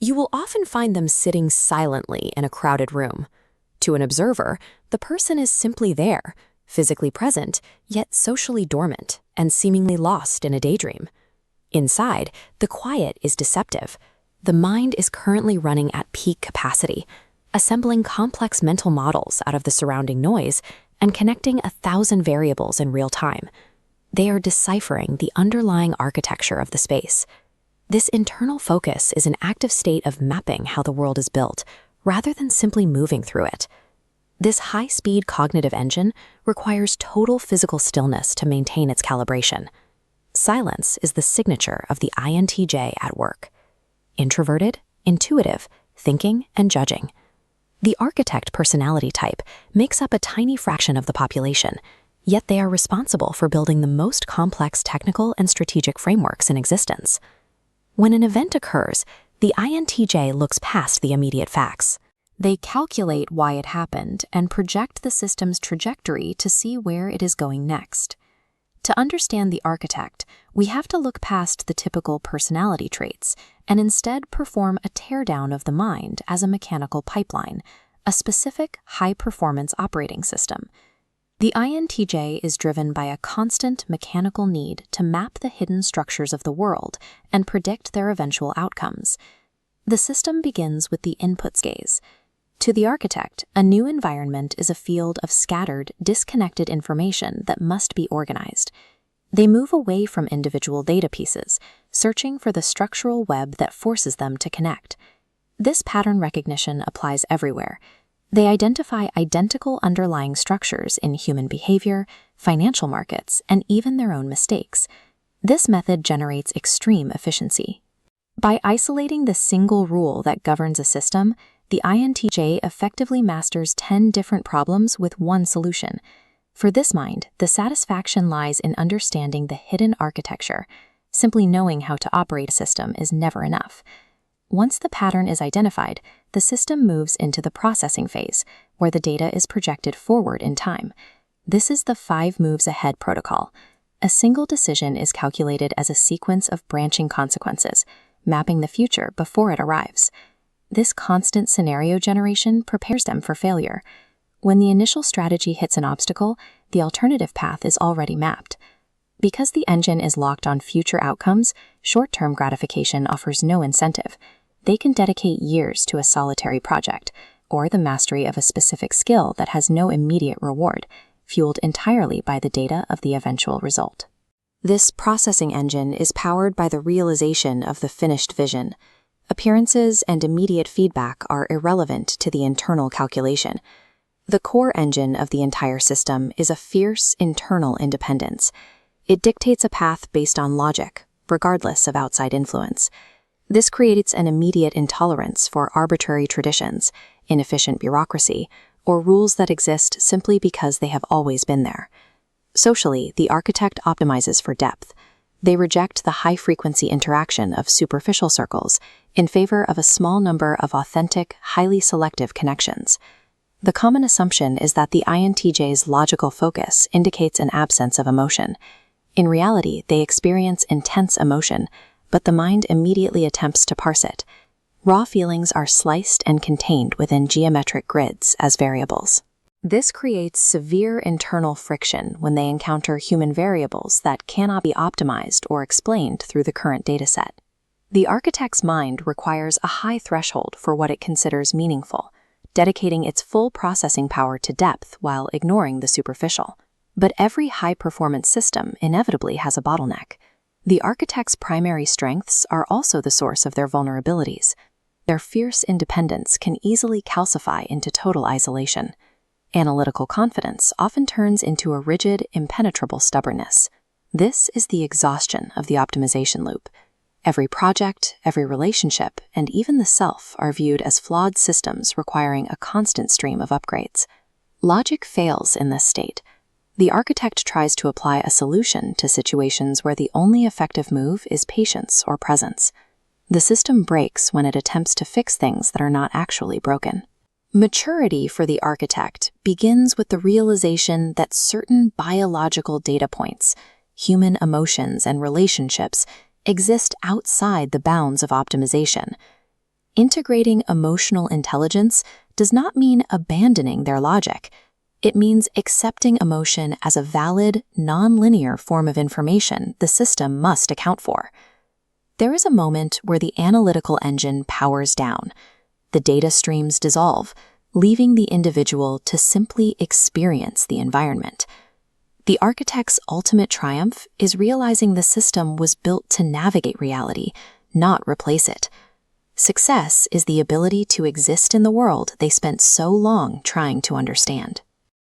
You will often find them sitting silently in a crowded room. To an observer, the person is simply there, physically present, yet socially dormant and seemingly lost in a daydream. Inside, the quiet is deceptive. The mind is currently running at peak capacity, assembling complex mental models out of the surrounding noise and connecting 1,000 variables in real time. They are deciphering the underlying architecture of the space. This internal focus is an active state of mapping how the world is built, rather than simply moving through it. This high-speed cognitive engine requires total physical stillness to maintain its calibration. Silence is the signature of the INTJ at work. Introverted, intuitive, thinking, and judging. The architect personality type makes up a tiny fraction of the population, yet they are responsible for building the most complex technical and strategic frameworks in existence. When an event occurs, the INTJ looks past the immediate facts. They calculate why it happened and project the system's trajectory to see where it is going next. To understand the architect, we have to look past the typical personality traits and instead perform a teardown of the mind as a mechanical pipeline, a specific high-performance operating system. The INTJ is driven by a constant mechanical need to map the hidden structures of the world and predict their eventual outcomes. The system begins with the inputs gaze. To the architect, a new environment is a field of scattered, disconnected information that must be organized. They move away from individual data pieces, searching for the structural web that forces them to connect. This pattern recognition applies everywhere. They identify identical underlying structures in human behavior, financial markets, and even their own mistakes. This method generates extreme efficiency. By isolating the single rule that governs a system, the INTJ effectively masters 10 different problems with one solution. For this mind, the satisfaction lies in understanding the hidden architecture. Simply knowing how to operate a system is never enough. Once the pattern is identified, the system moves into the processing phase, where the data is projected forward in time. This is the 5 moves ahead protocol. A single decision is calculated as a sequence of branching consequences, mapping the future before it arrives. This constant scenario generation prepares them for failure. When the initial strategy hits an obstacle, the alternative path is already mapped. Because the engine is locked on future outcomes, short-term gratification offers no incentive. They can dedicate years to a solitary project, or the mastery of a specific skill that has no immediate reward, fueled entirely by the data of the eventual result. This processing engine is powered by the realization of the finished vision. Appearances and immediate feedback are irrelevant to the internal calculation. The core engine of the entire system is a fierce internal independence. It dictates a path based on logic, regardless of outside influence. This creates an immediate intolerance for arbitrary traditions, inefficient bureaucracy, or rules that exist simply because they have always been there. Socially, the architect optimizes for depth. They reject the high-frequency interaction of superficial circles in favor of a small number of authentic, highly selective connections. The common assumption is that the INTJ's logical focus indicates an absence of emotion. In reality, they experience intense emotion, but the mind immediately attempts to parse it. Raw feelings are sliced and contained within geometric grids as variables. This creates severe internal friction when they encounter human variables that cannot be optimized or explained through the current dataset. The architect's mind requires a high threshold for what it considers meaningful, dedicating its full processing power to depth while ignoring the superficial. But every high-performance system inevitably has a bottleneck. The architect's primary strengths are also the source of their vulnerabilities. Their fierce independence can easily calcify into total isolation. Analytical confidence often turns into a rigid, impenetrable stubbornness. This is the exhaustion of the optimization loop. Every project, every relationship, and even the self are viewed as flawed systems requiring a constant stream of upgrades. Logic fails in this state. The architect tries to apply a solution to situations where the only effective move is patience or presence. The system breaks when it attempts to fix things that are not actually broken. Maturity for the architect begins with the realization that certain biological data points, human emotions and relationships, exist outside the bounds of optimization. Integrating emotional intelligence does not mean abandoning their logic. It means accepting emotion as a valid, non-linear form of information the system must account for. There is a moment where the analytical engine powers down. The data streams dissolve, leaving the individual to simply experience the environment. The architect's ultimate triumph is realizing the system was built to navigate reality, not replace it. Success is the ability to exist in the world they spent so long trying to understand.